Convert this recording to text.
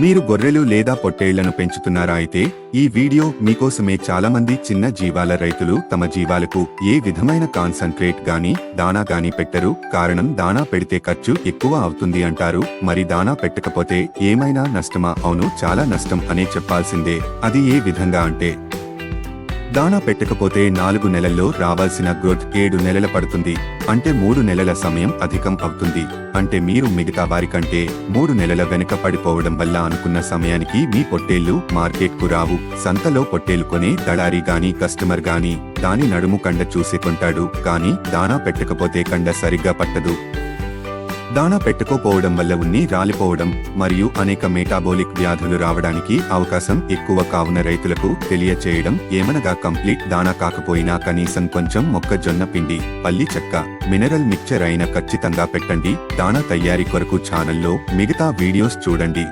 మీరు గొర్రెలు లేదా పొట్టేళ్లను పెంచుతున్నారా? అయితే ఈ వీడియో మీకోసమే. చాలా మంది చిన్న జీవాల రైతులు తమ జీవాలకు ఏ విధమైన కాన్సంట్రేట్ గాని దానా గాని పెట్టరు. కారణం దానా పెడితే ఖర్చు ఎక్కువ అవుతుంది అంటారు. మరి దానా పెట్టకపోతే ఏమైనా నష్టమా? అవును, చాలా నష్టం అనే చెప్పాల్సిందే. అది ఏ విధంగా అంటే, దానా పెట్టకపోతే 4 నెలల్లో రావాల్సిన గ్రోత్ 7 నెలల పడుతుంది. అంటే 3 నెలల సమయం అధికం అవుతుంది. అంటే మీరు మిగతా వారికంటే 3 నెలల వెనుక పడిపోవడం వల్ల అనుకున్న సమయానికి మీ పొట్టేళ్లు మార్కెట్కు రావు. సంతలో పొట్టేలు కొనే దళారీ గాని కస్టమర్ గాని దాని నడుము కండ చూసి కొంటాడు. కానీ దానా పెట్టకపోతే కండ సరిగ్గా పట్టదు. దానా పెట్టుకోపోవడం వల్ల ఉన్ని రాలిపోవడం మరియు అనేక మెటాబోలిక్ వ్యాధులు రావడానికి అవకాశం ఎక్కువ. కావున రైతులకు తెలియచేయడం ఏమనగా, కంప్లీట్ దానా కాకపోయినా కనీసం కొంచెం మొక్కజొన్న పిండి, పల్లి చెక్క, మినరల్ మిక్చర్ అయినా ఖచ్చితంగా పెట్టండి. దానా తయారీ కొరకు ఛానల్లో మిగతా వీడియోస్ చూడండి.